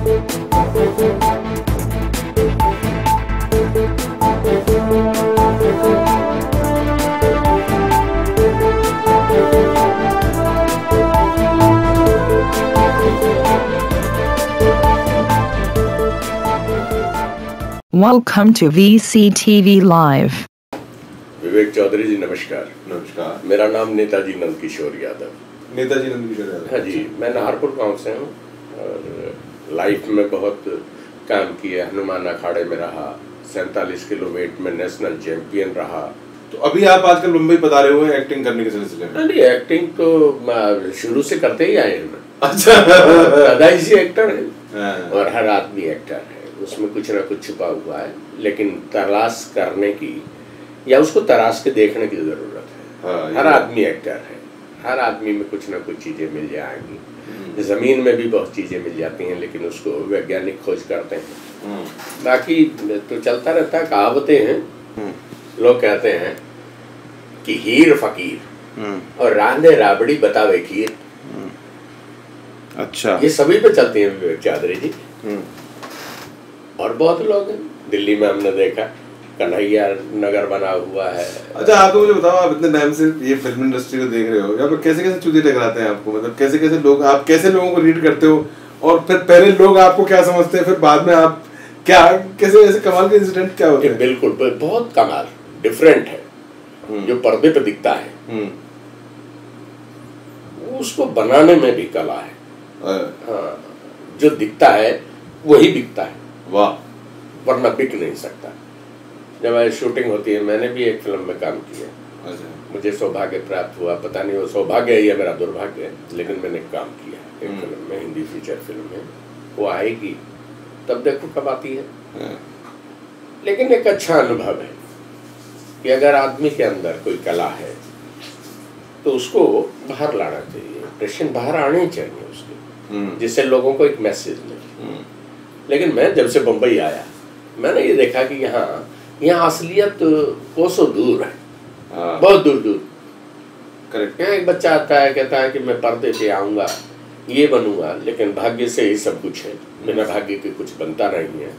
Welcome to VCTV Live. विवेक चौधरी जी नमस्कार। नमस्कार। मेरा नाम नेताजी नंदकिशोर यादव। नेताजी नंदकिशोर यादव। हाँ जी, मैं नाहरपुर गांव से हूँ और लाइफ में बहुत काम किया। हनुमान अखाड़े में रहा, 47 किलो वेट में नेशनल चैंपियन रहा। तो अभी आप आजकल मुंबई पधारे हुए हैं एक्टिंग करने के सिलसिले में? नहीं, एक्टिंग तो शुरू से करते ही आए हैं। अच्छा। दादाजी जी एक्टर है और हर आदमी एक्टर है, उसमें कुछ ना कुछ छुपा हुआ है, लेकिन तलाश करने की या उसको तराश के देखने की जरूरत है। हर आदमी एक्टर है, हर आदमी में कुछ ना कुछ चीजें मिल जाएंगी। जमीन में भी बहुत चीजें मिल जाती हैं, लेकिन उसको वैज्ञानिक खोज करते हैं। बाकी तो चलता रहता है। कहावतें हैं, लोग कहते हैं कि हीर फकीर और रांधे राबड़ी बतावे खीर। अच्छा, ये सभी पे चलती हैं विवेक चौधरी जी। और बहुत लोग हैं, दिल्ली में हमने देखा कन्हैया नगर बना हुआ है। अच्छा, आप तो मुझे बताओ, आप इतने टाइम से ये फिल्म इंडस्ट्री को देख रहे हो, यहाँ पर कैसे कैसे चूते टकराते हैं आपको? मतलब कैसे कैसे लोग, आप कैसे लोगों को रीड करते हो, और फिर पहले लोग आपको क्या समझते हैं, फिर बाद में आप क्या, कैसे ऐसे कमाल के इंसिडेंट क्या होते हैं? बिल्कुल, बहुत कमाल डिफरेंट है। जो पर्दे पे दिखता है उसको बनाने में भी कला है। हाँ, जो दिखता है वही बिकता है। वाह। वरना बिक नहीं सकता। जब शूटिंग होती है, मैंने भी एक फिल्म में काम किया। अच्छा। मुझे सौभाग्य प्राप्त हुआ, पता नहीं वो सौभाग्य है या मेरा दुर्भाग्य है, लेकिन मैंने काम किया एक फिल्म में, हिंदी फीचर फिल्म में। वो आएगी तब देखो कब आती है। लेकिन एक अच्छा अनुभव है कि अगर आदमी के अंदर कोई कला है तो उसको बाहर लाना चाहिए, प्रेशन बाहर आने चाहिए उसके, जिससे लोगों को एक मैसेज मिले। लेकिन मैं जब से बम्बई आया, मैंने ये देखा कि यहाँ असलियत कोसों दूर है, बहुत दूर दूर। करेक्ट। यहाँ एक बच्चा आता है, कहता है कि मैं पर्दे पे आऊँगा, ये बनूंगा, लेकिन भाग्य से ही सब कुछ है, बिना भाग्य के कुछ बनता नहीं है।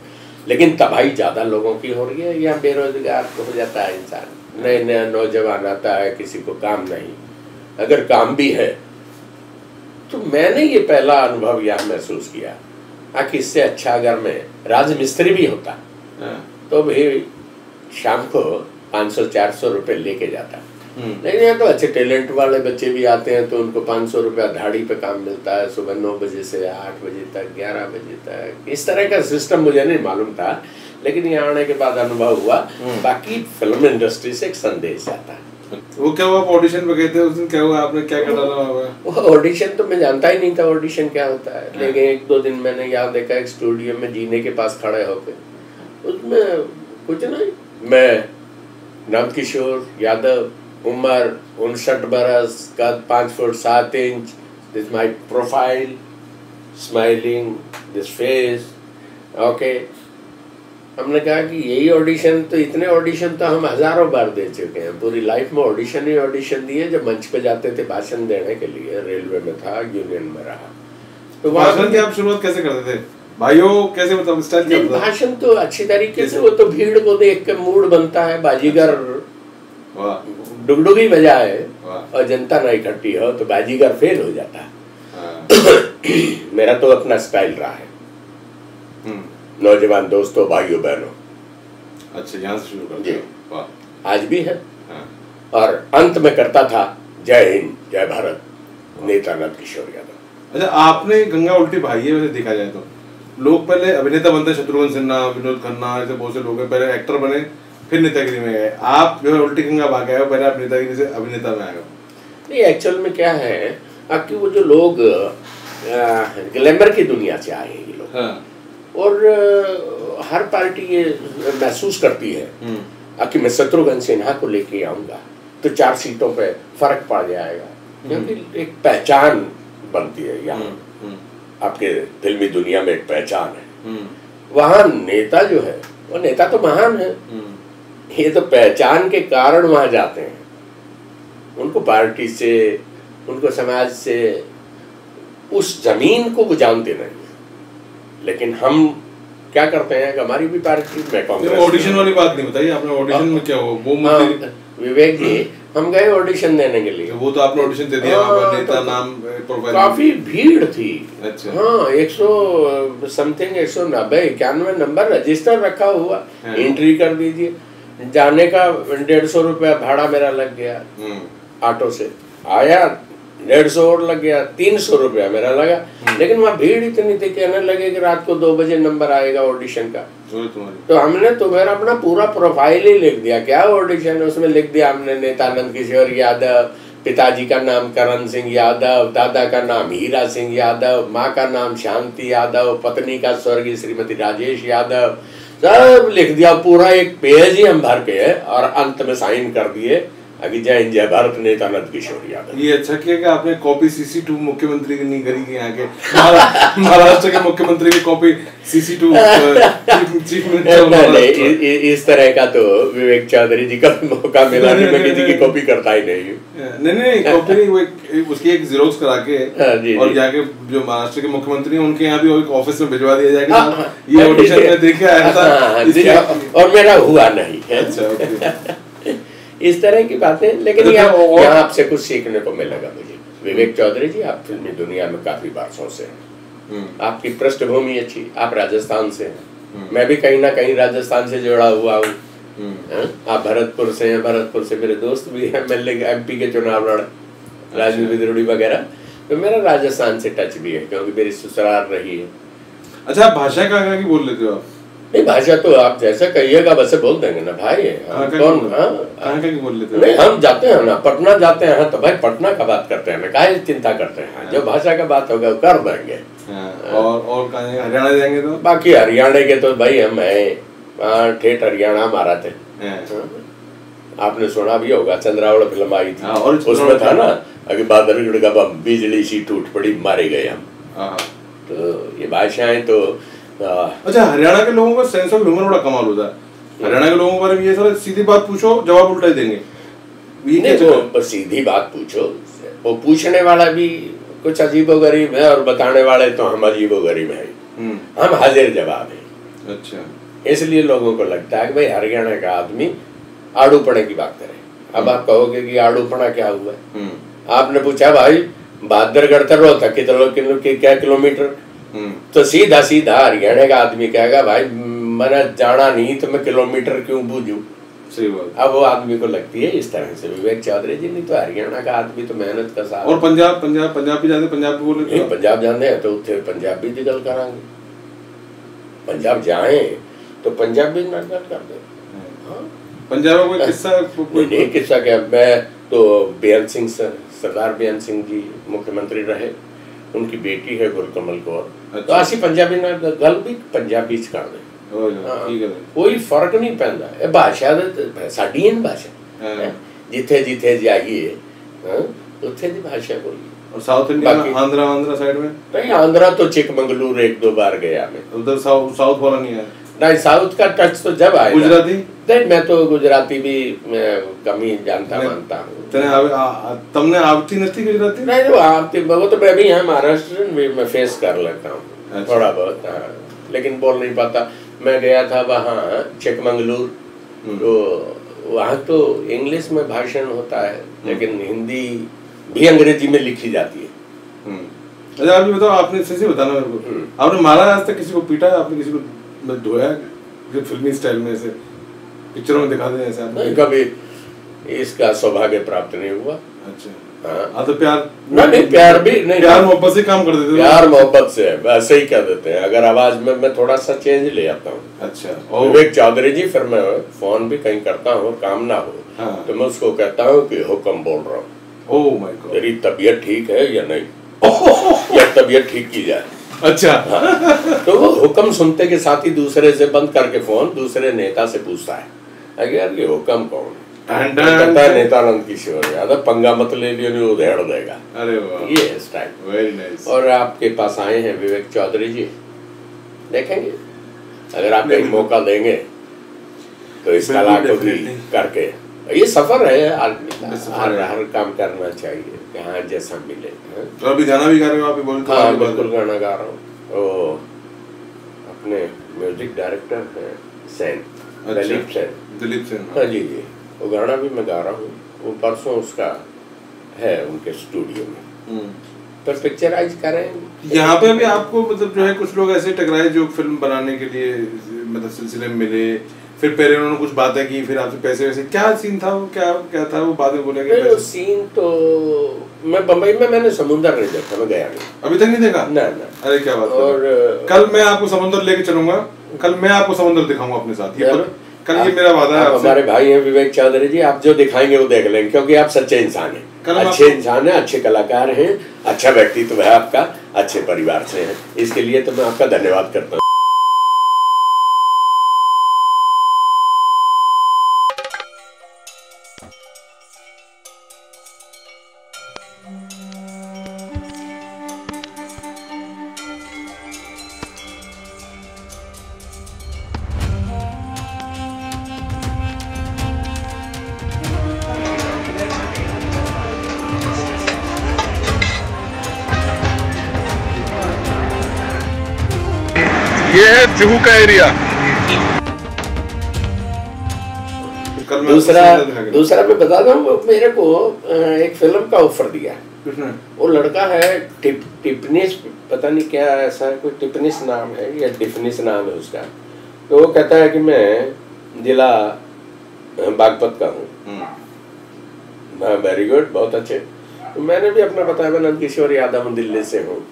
लेकिन तबाही ज़्यादा लोगों की हो रही है। यहाँ बेरोजगार तो हो जाता है इंसान, नए नया नौजवान आता है, किसी को काम नहीं, अगर काम भी है तो मैंने ये पहला अनुभव यहाँ महसूस किया कि इससे अच्छा अगर मैं राजमिस्त्री भी होता तो भी शाम को 500-400 रुपये लेके जाता। लेकिन यहाँ तो अच्छे टैलेंट वाले बच्चे भी आते हैं तो उनको 500 रुपया दिहाड़ी पे काम मिलता है, सुबह 9 बजे से 8 बजे तक, 11 बजे तक। इस तरह का सिस्टम मुझे नहीं मालूम था, लेकिन यहाँ आने के बाद अनुभव हुआ। बाकी फिल्म इंडस्ट्री से एक संदेश आता है। वो क्या हुआ, ऑडिशन पे गए थे उस दिन, क्या हुआ, आपने क्या कर डाला? वो ऑडिशन तो मैं जानता ही नहीं था ऑडिशन क्या होता है। लेकिन 1-2 दिन मैंने यहाँ देखा एक स्टूडियो में जीने के पास खड़े होकर, उसमें कुछ नहीं, मैं नंदकिशोर यादव, उम्र 59 बरस, कद 5 foot 7 inch, this my profile, smiling, this face, okay. हमने कहा कि यही ऑडिशन, तो इतने ऑडिशन तो हम हजारों बार दे चुके हैं, पूरी लाइफ में ऑडिशन ही ऑडिशन दिए। जब मंच पे जाते थे भाषण देने के लिए, रेलवे में था, यूनियन में रहा, तो भाषण की आप शुरुआत कैसे करते थे भाइयों? कैसे, मतलब स्टाइल क्या था? भाषण तो अच्छी तरीके से, वो तो भीड़ को देख के मूड बनता है। बाजीगर डुगडुगी बजाए और जनता ना इकट्ठी हो तो बाजीगर फेल हो जाता है। मेरा तो अपना स्टाइल रहा है। नौजवान दोस्तों, भाइयों बहनों, अच्छा, यहाँ से शुरू करते हैं। आज भी है। और अंत में करता था जय हिंद जय भारत, नेता नंदकिशोर यादव। अच्छा, आपने गंगा उल्टी भाई है, वैसे देखा जाए तो लोग पहले अभिनेता बनते, शत्रुघ्न सिन्हा, विनोद खन्ना, ऐसे बहुत से लोग हैं, पहले एक्टर बने फिर नेतागिरी में गए। आप जो है उल्टी गंगा भाग गए हो, पहले आप नेतागिरी से अभिनेता में आए हो। नहीं, एक्चुअल में क्या है कि वो जो लोग ग्लैमर की दुनिया से आए हैं ये लोग, और हर पार्टी ये महसूस करती है कि मैं शत्रुघ्न सिन्हा को लेके आऊंगा तो 4 सीटों पे फर्क पड़ जाएगा, क्योंकि एक पहचान बनती है यहाँ। आपके फिल्मी दुनिया में एक पहचान है। वहाँ नेता जो है वो नेता तो महान है, ये तो पहचान के कारण वहाँ जाते हैं। उनको पार्टी से, उनको समाज से, उस जमीन को वो जानते नहीं। लेकिन हम क्या करते हैं कि हमारी भी पार्टी में कांग्रेस। ऑडिशन वाली बात नहीं बताइए आपने, ऑडिशन में क्या हो वो मुद्दे। विवेक जी, हम गए ऑडिशन देने के लिए। वो तो आपने ऑडिशन दे दिया, नेता नाम प्रोफाइल काफी भीड़ थी। अच्छा। हाँ, 100 समथिंग 190 91 नंबर रजिस्टर रखा हुआ, एंट्री कर दीजिए। जाने का 150 रुपया भाड़ा मेरा लग गया, ऑटो से आया 150 और लग गया, 300 रुपया मेरा लगा। लेकिन वहाँ भीड़ इतनी थी, कहने लगे कि रात को 2 बजे नंबर आएगा ऑडिशन का। तो हमने तो मेरा अपना पूरा प्रोफाइल ही लिख दिया। क्या ऑडिशन है उसमें लिख दिया हमने, नेतानंद किशोर यादव, पिताजी का नाम करण सिंह यादव, दादा का नाम हीरा सिंह यादव, माँ का नाम शांति यादव, पत्नी का स्वर्गीय श्रीमती राजेश यादव, सब लिख दिया। पूरा एक पेज ही हम भर के और अंत में साइन कर दिए अभी जय हिंद जय भारत नेतानंद किशोर यादव। ये अच्छा किया कि आपने कॉपी CC2 मुख्यमंत्री की नहीं करी, यहाँ के महाराष्ट्र के मुख्यमंत्री की कॉपी CC2 चीफ मिनिस्टर। इस तरह का तो विवेक चौधरी जी का मौका मिला नहीं, मैं किसी की कॉपी करता ही नहीं हूँ। नहीं कॉपी नहीं, वो उसकी एक जेरोक्स करा के और जाके जो महाराष्ट्र के मुख्यमंत्री हैं उनके यहाँ भी एक ऑफिस में भिजवा दिया जाएगा। ये ऑडिशन में देख के आया था और मेरा हुआ नहीं है। अच्छा, इस तरह की बातें। लेकिन यहाँ आपसे कुछ सीखने को मिलेगा मुझे। विवेक चौधरी जी, आप फिल्मी दुनिया में काफी वर्षों से हैं, आपकी पृष्ठभूमि अच्छी, आप राजस्थान से हैं, मैं भी कहीं ना कहीं राजस्थान से जुड़ा हुआ हूँ। आप भरतपुर से हैं, भरतपुर से मेरे दोस्त भी हैं, MLA MP के चुनाव लड़े, राजू विद्रोड़ी वगैरह। तो मेरा राजस्थान से टच भी है क्योंकि मेरी ससुराल रही है। अच्छा, भाषा कहाँ की बोल लेते हो आप? नहीं, भाषा तो आप जैसा कहिएगा वैसे बोल देंगे ना भाई। कौन कहाँ की बोल लेते हो? नहीं, हम जाते हैं ना, पटना जाते हैं तो भाई पटना का बात करते हैं ना, काहे चिंता करते हैं, जो भाषा का बात होगा वो कर देंगे। और हरियाणा जाएंगे तो बाकी हरियाणा के तो भाई हम हैं, ठेठ हरियाणा हमारा थे। आपने सुना भी होगा, चंद्रावल फिल्म आई थी और उसमें था ना, अगर बादलगढ़ का बम बिजली सी टूट पड़ी मारे गए हम। तो ये भाषाएं तो अच्छा, हरियाणा के लोगों का सेंस ऑफ ह्यूमर बड़ा कमाल होता है। हरियाणा के लोगों के बारे में ये सारा सीधी बात पूछो जवाब उल्टा ही देंगे। वो सीधी बात पूछो, वो पूछने वाला भी कुछ अजीबोगरीब है और बताने वाले तो हम अजीबोगरीब हैं। हम हाजिर जवाब हैं। अच्छा, इसलिए लोगों को लगता है कि भाई हरियाणा का आदमी आड़ूपणे की बात करे। अब आप कहोगे कि आड़ूपणा क्या हुआ है? आपने पूछा भाई बहादुरगढ़ तक रोहतक क्या किलोमीटर, तो सीधा सीधा हरियाणा का आदमी कहेगा भाई मैंने जाना नहीं तो मैं किलोमीटर क्यों बूझूं। सही बात। अब वो आदमी को लगती है इस तरह से। विवेक चौधरी जी नहीं तो हरियाणा का आदमी तो मेहनत का साथ। और पंजाब भी जाते, पंजाब भी बोले नहीं, पंजाब जाते हैं तो उसे पंजाबी की गल करांगे। पंजाब जाए तो पंजाबी नाटक कर दे। पंजाब में कोई किस्सा? नहीं, किस्सा क्या, मैं तो बेअंत सिंह, सरदार बेअंत सिंह जी मुख्यमंत्री रहे, उनकी बेटी है गुरकमल कौर। तो आसी पंजाबी ना गल भी पंजाबी च कर दे, कोई फर्क नहीं पैंदा। ਇਹ ਭਾਸ਼ਾ ਸਾਡੀ ਹੈ ਭਾਸ਼ਾ, ਜਿੱਥੇ ਜਿੱਥੇ ਜਾਈਏ ਉੱਥੇ ਦੀ भाषा बोलिए। और साउथ इंडिया में आंध्रा साइड में? नहीं, आंध्रा तो चिकमंगलुरु 1-2 बार गया मैं। उधर साउथ वाला नहीं है? नहीं, साउथ का टच तो जब आया। गुजराती? नहीं, मैं तो गुजराती भी कम ही जानता मानता हूँ। तुमने आवती नहीं गुजराती? नहीं, वो आवती वो तो मैं भी यहाँ महाराष्ट्र में फेस कर लेता हूँ थोड़ा बहुत, लेकिन बोल नहीं पाता। मैं गया था वहाँ चिकमंगलुरु, तो वहाँ तो इंग्लिश में भाषण होता है लेकिन हिंदी भी अंग्रेजी में लिखी जाती है। अच्छा, आप बताओ, आपने सही बताना मेरे को, आपने मारा आज तक किसी को? पीटा है आपने किसी को? धोया फिल्मी स्टाइल में, ऐसे पिक्चरों में दिखा दे ऐसे? नहीं, कभी इसका सौभाग्य प्राप्त नहीं हुआ। अच्छा, हाँ तो प्यार नहीं, प्यार भी नहीं, प्यार मोहब्बत से काम कर देते? प्यार मोहब्बत से वैसे ही कह देते हैं। अगर आवाज में मैं थोड़ा सा चेंज ले आता हूँ। अच्छा, विवेक चौधरी जी, फिर मैं फोन भी कहीं करता हूँ, काम ना हो तो मैं उसको कहता हूँ कि हुक्म बोल रहा हूँ, ओह माय गॉड, तेरी तबीयत ठीक है या नहीं, या तबीयत ठीक की जाए। अच्छा, तो वो हुक्म सुनते के साथ ही दूसरे से बंद करके फोन दूसरे नेता से पूछता है, अगर ये हुक्म कौन है? नेतानंद किशोर यादव। पंगा मत ले लियो, नहीं उधेड़ देगा। अरे वाह, ये है स्टाइल। Very nice. और आपके पास आए हैं विवेक चौधरी जी, देखेंगे अगर आप कहीं मौका देंगे तो इस कला को भी करके, ये सफर है आदमी का, हर काम करना चाहिए जहाँ जैसा मिले। तो अभी गाना भी गा रहे हो आप? हाँ, बिल्कुल गाना गा रहा हूँ। अपने म्यूजिक डायरेक्टर हैं सेन, दिलीप सेन। हाँ जी जी, वो गाना भी मैं गा रहा हूँ, वो परसों उसका है उनके स्टूडियो में, पर पिक्चराइज करें। यहाँ पे भी आपको मतलब जो है कुछ लोग ऐसे टकराए जो फिल्म बनाने के लिए मतलब सिलसिले में मिले, फिर पहले उन्होंने कुछ बातें की, फिर आपसे पैसे वैसे, क्या सीन था वो, क्या था वो, बाद में बोलेंगे? सीन तो मैं बम्बई में मैंने समुंदर नहीं देखा, मैं गया नहीं, अभी तक नहीं देखा ना। अरे क्या बात। और कल मैं आपको समुंदर लेके चलूंगा, कल मैं आपको समुंदर दिखाऊंगा अपने साथ, कल ये मेरा वादा है। हमारे भाई हैं विवेक चौधरी जी, आप जो दिखाएंगे वो देख लेंगे, क्योंकि आप सच्चे इंसान हैं, अच्छे इंसान हैं, अच्छे कलाकार हैं, अच्छा व्यक्तित्व है आपका, अच्छे परिवार से हैं, इसके लिए तो मैं आपका धन्यवाद करता हूँ। ये है जुहू का एरिया। दूसरा मैं बता दूं, मेरे को एक फिल्म का ऑफर दिया, वो लड़का है टिपनिस, पता नहीं क्या ऐसा कोई टिपनिस नाम है या डिफनिस नाम है उसका, तो वो कहता है कि मैं जिला बागपत का हूँ। वेरी गुड, बहुत अच्छे। तो मैंने भी अपना बताया, मैं नंदकिशोर यादव दिल्ली से हूँ।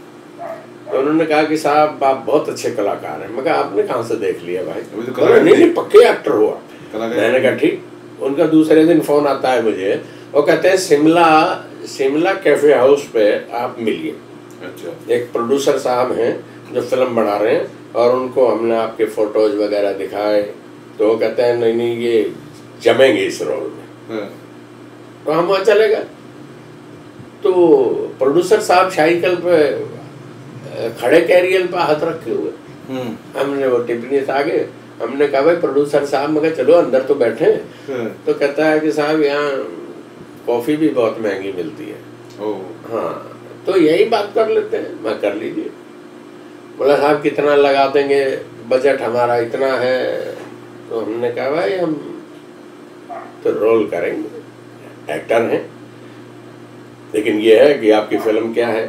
तो उन्होंने कहा कि साहब आप बहुत अच्छे कलाकार हैं। मैं कहा आपने कहाँ से देख लिया भाई? तो नहीं, पक्के एक्टर हो आप। मैंने कहा ठीक। उनका दूसरे दिन फोन आता है मुझे, वो कहते हैं शिमला कैफे हाउस पे आप मिलिए। अच्छा। एक प्रोड्यूसर साहब हैं जो फिल्म बना रहे हैं, और उनको हमने आपके फोटोज वगैरह दिखाए, तो वो कहते हैं नहीं ये जमेंगे इस रोल में। तो हम वहाँ चले गए। तो प्रोड्यूसर साहब साइकिल पे खड़े कैरियर पे हाथ रखे हुए, हमने वो टिप्पणी से आगे, हमने कहा भाई प्रोड्यूसर साहब, मगर चलो अंदर तो बैठे हैं। तो कहता है कि साहब यहाँ कॉफी भी बहुत महंगी मिलती है। हाँ, तो यही बात कर लेते हैं। मैं कर लीजिए। बोला साहब कितना लगा देंगे, बजट हमारा इतना है। तो हमने कहा भाई हम तो रोल करेंगे, एक्टर हैं, लेकिन ये है कि आपकी फिल्म क्या है?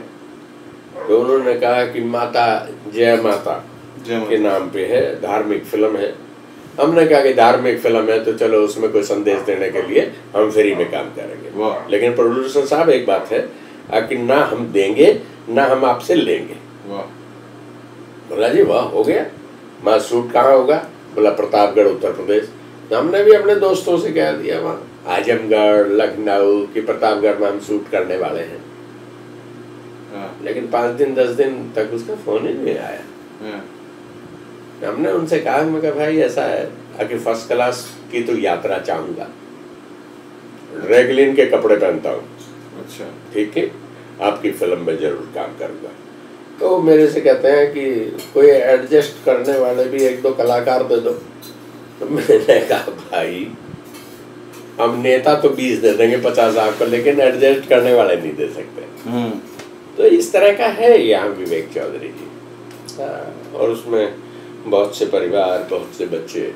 तो उन्होंने कहा कि माता जय माता के नाम पे है, धार्मिक फिल्म है। हमने कहा कि धार्मिक फिल्म है तो चलो उसमें कोई संदेश देने के लिए हम फ्री में काम करेंगे। लेकिन प्रोड्यूसर साहब एक बात है कि ना हम देंगे ना हम आपसे लेंगे। बोला जी वाह, हो गया। मैं शूट कहाँ होगा? बोला प्रतापगढ़ उत्तर प्रदेश। हमने भी अपने दोस्तों से कह दिया वहाँ आजमगढ़, लखनऊ कि प्रतापगढ़ में हम शूट करने वाले हैं। लेकिन 5 दिन 10 दिन तक उसका फोन ही नहीं आया। हमने उनसे कहा, मैं कहा भाई ऐसा है कि फर्स्ट क्लास की तो यात्रा चाहूंगा, रेगलिन के कपड़े पहनता हूँ। अच्छा ठीक है, आपकी फिल्म में जरूर काम करूंगा। तो मेरे से कहते हैं कि कोई एडजस्ट करने वाले भी 1-2 कलाकार दे दो। तो मैंने कहा भाई हम नेता तो 20 दे देंगे 50 आपको, लेकिन एडजस्ट करने वाले नहीं दे सकते। तो इस तरह का है यहाँ विवेक चौधरी जी। और उसमें बहुत से परिवार, बहुत से बच्चे।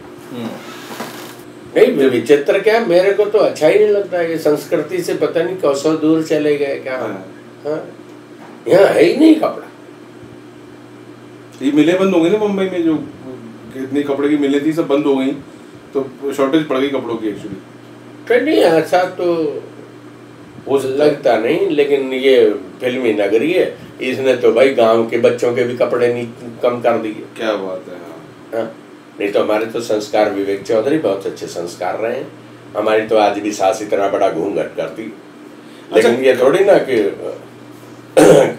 नहीं विचित्र क्या, मेरे को तो अच्छा ही नहीं लगता है कि संस्कृति से पता नहीं कौसों दूर चले गए क्या। हाँ, यहाँ है ही नहीं कपड़ा। ये मिलें बंद हो गई ना मुंबई में, जो इतनी कपड़े की मिलें थी सब बंद हो गई, तो शॉर्टेज पड़ गई कपड़ों की एक्चुअली। नहीं ऐसा तो वो लगता नहीं, लेकिन ये फिल्मी नगरी है, इसने तो भाई गांव के बच्चों के भी कपड़े नहीं कम कर दिए। क्या बात है। हाँ, नहीं तो हमारे तो संस्कार, विवेक चौधरी बहुत अच्छे संस्कार रहे हैं। हमारी तो आज भी सास इतना बड़ा घूंघट करती, लेकिन ये थोड़ी ना कि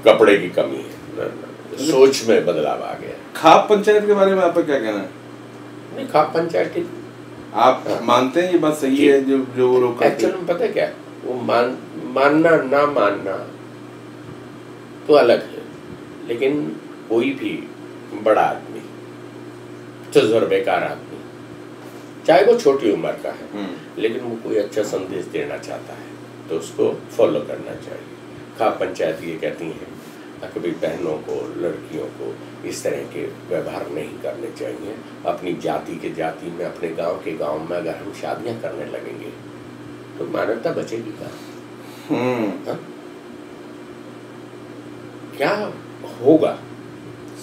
कपड़े की कमी है, सोच में बदलाव आ गया। खाप पंचायत के बारे में आपका क्या कहना है? नहीं, खाप पंचायत ठीक, आप मानते हैं ये बात सही है जो वो लोग? एक्चुअली में पता है क्या, वो मानना ना मानना तो अलग है, लेकिन कोई भी बड़ा आदमी, तजुर्बेकार आदमी, चाहे वो छोटी उम्र का है, लेकिन वो कोई अच्छा संदेश देना चाहता है तो उसको फॉलो करना चाहिए। खाप पंचायत ये कहती है कभी बहनों को, लड़कियों को इस तरह के व्यवहार नहीं करने चाहिए। अपनी जाति के जाति में, अपने गांव के गांव में अगर हम शादियां करने लगेंगे तो मानवता बचेगी कहाँ? क्या होगा?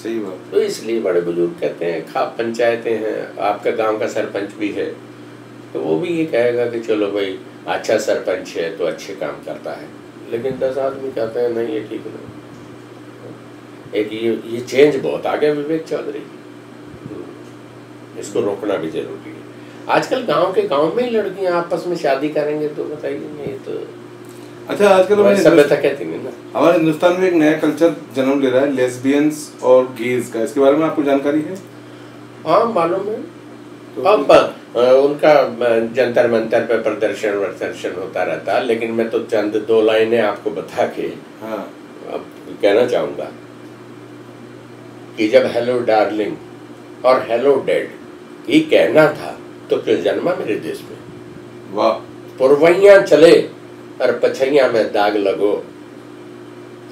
सही बात। तो इसलिए बड़े बुजुर्ग कहते हैं, खाप पंचायतें हैं, आपका गांव का सरपंच भी है तो वो भी ये कहेगा कि चलो भाई अच्छा सरपंच है तो अच्छे काम करता है, लेकिन 10 आदमी कहते हैं नहीं ये ठीक नहीं। एक ये चेंज बहुत आ गया विवेक चौधरी, इसको रोकना भी जरूरी है। आजकल गांव के गांव में ही लड़कियां आपस में शादी करेंगे तो बताइए, नहीं तो अच्छा आजकल सभ्यता कहती नहीं ना। हमारे हिंदुस्तान में एक नया कल्चर जन्म ले रहा है, लेस्बियंस और गेज का, इसके बारे में आपको जानकारी है? हाँ मालूम है। तो अब उनका जंतर मंतर पे प्रदर्शन होता रहता है, लेकिन मैं तो चंद 2 लाइनें आपको बता के अब कहना चाहूंगा कि जब हेलो डार्लिंग और हेलो डैड ये कहना था तो क्यों जन्मा मेरे देश में? वाह। पुरवैया चले और पछैया में दाग लगो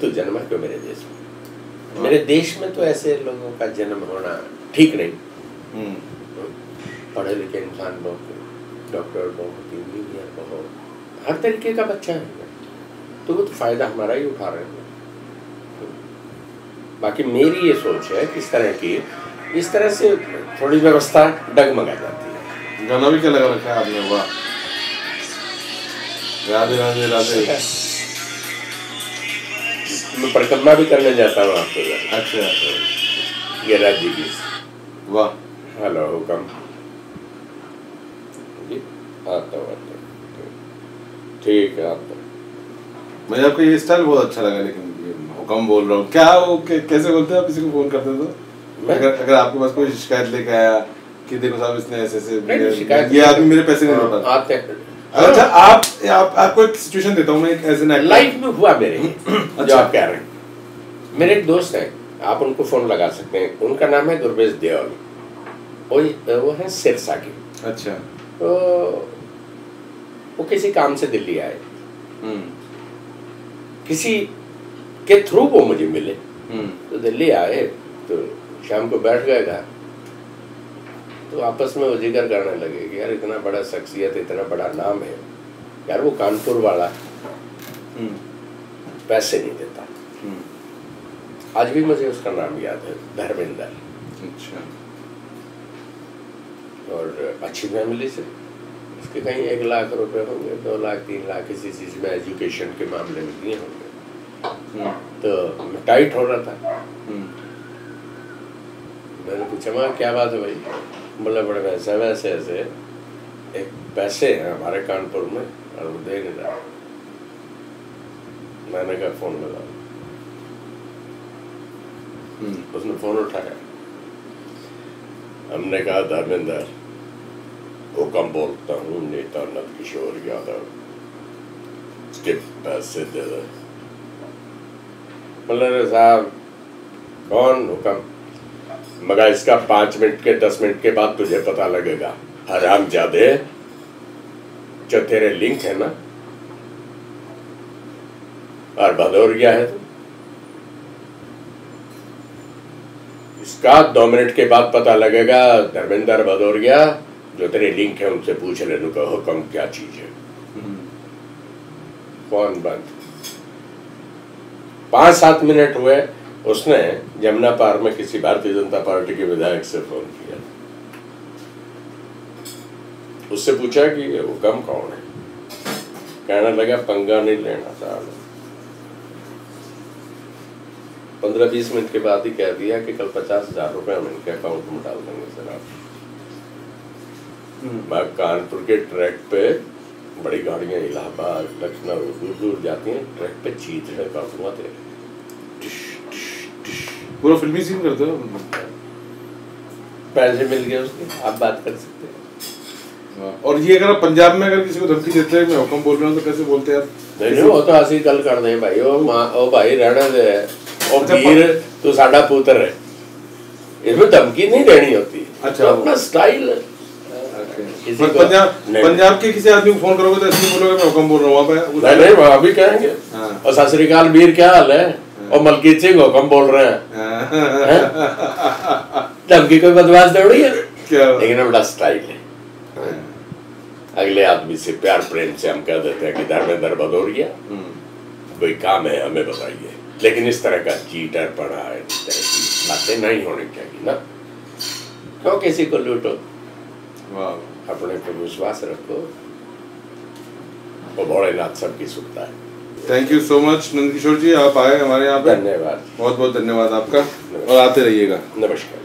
तो जन्मा क्यों मेरे देश में? मेरे देश में तो ऐसे लोगों का जन्म होना ठीक नहीं। पढ़े लिखे इंसान बहुत, डॉक्टर बहुत, इंजीनियर बहुत, हर तरीके का बच्चा है, तो वो तो फायदा हमारा ही उठा रहे हैं। बाकी मेरी ये सोच है कि इस तरह से थोड़ी व्यवस्था डगमगा जाती है। गाना भी क्या लगा रखा है आपने? वाह, राधे राधे राधे। मैं परिक्रमा भी करने जाता हूँ आपको। अच्छा, गिरिराज जी की। वाह। हेलो हुकम जी, आता हूँ ठीक है आता हूँ। मुझे आपका ये स्टाइल बहुत अच्छा लगा, लेकिन हुकम बोल रहा हूँ क्या वो कैसे बोलते हैं आप? किसी को फोन करते तो अगर आपके पास कोई शिकायत लेके आया कि देखो साहब इसने ऐसे ये आदमी मेरे पैसे नहीं लौटा आते। अच्छा आपको एक सिचुएशन देता हूँ मैं, एक एज एन एक्टर लाइफ में हुआ मेरे जो आप कह रहे हैं। मेरे एक दोस्त हैं, आप उनको फोन लगा सकते हैं, उनका नाम है गुरबेज देओल, वो है सिरसा की। अच्छा। तो वो किसी काम से दिल्ली आए, किसी के थ्रू वो मुझे मिले, तो दिल्ली आए तो शाम को बैठ गए घर, तो आपस में वो जिक्र करने लगे कि यार इतना बड़ा शख्सियत, इतना बड़ा नाम है यार, वो कानपुर वाला पैसे नहीं देता। आज भी मुझे उसका नाम याद है, धर्मेंद्र। अच्छा। और अच्छी फैमिली से, उसके कहीं 1 लाख रुपए होंगे, 2 लाख 3 लाख किसी चीज में एजुकेशन के मामले में दिए होंगे। तो मैं टाइट हो रहा था, मैंने पूछा मैं क्या बात है भाई? बोला बड़े वैसे ऐसे एक पैसे हैं हमारे कानपुर में और वो दे नहीं रहा। मैंने कहा फोन लगा, उसने फोन उठाया, हमने कहा धर्मेंद्र हुक्म बोलता हूँ, नेता नंदकिशोर यादव के पैसे दे दो। बोले साहब कौन हुक्म? मगर इसका 5 मिनट के 10 मिनट के बाद तुझे पता लगेगा, हरामजादे, जो तेरे लिंक है ना और भदौरिया है तो इसका 2 मिनट के बाद पता लगेगा। धर्मेंद्र भदौरिया जो तेरे लिंक है उनसे पूछ ले उनका हुक्म क्या चीज है। फोन बंद। 5-7 मिनट हुए, उसने जमुना पार में किसी भारतीय जनता पार्टी के विधायक से फोन किया, उससे पूछा कि हुक्म कौन है? कहने लगा पंगा नहीं लेना साहब। 15-20 मिनट के बाद ही कह दिया कि कल 50,000 रुपए हम इनके अकाउंट में डाल देंगे सर आप। मैं कानपुर के ट्रैक पे बड़ी गाड़ियां इलाहाबाद लखनऊ दूर दूर जाती हैं, ट्रैक पे चीथड़े का धुआं थे, पूरा फिल्मी सीन करते हो। पैसे मिल गए उसके, आप बात कर सकते हैं। और ये अगर पंजाब में अगर किसी को धमकी देते हैं मैं हुक्म बोल रहा हूँ तो कैसे बोलते हैं आप? नहीं वो तो ऐसे कल कर दे भाई, ओ भाई रहने दे, ओ वीर तू साडा पुत्र है, इसमें धमकी नहीं देनी होती। अच्छा, तो अपना स्टाइल है। पंजाब के किसी आदमी को फोन करोगे तो ऐसे बोलोगे मैं हुक्म बोल रहा हूँ। नहीं वहाँ भी कहेंगे और सत श्री अकाल वीर क्या हाल है, और मलकीत सिंह हुक्म बोल रहे हैं, धमकी कोई बदमाश थोड़ी है, लेकिन बड़ा स्टाइल है। अगले आदमी से प्यार प्रेम से हम कह देते हैं कि धर्मेंद्र भदौरिया कोई काम है हमें बताइए, लेकिन इस तरह का चीटर पड़ा है, इस तरह की बातें नहीं होनी चाहिए ना। क्यों किसी को लूटो, अपने पर विश्वास रखो, वो भोलेनाथ सबकी सुनता है। Thank you so much Nandkishore ji, आप आए हमारे यहाँ पे, धन्यवाद, बहुत बहुत धन्यवाद आपका, और आते रहिएगा। नमस्कार।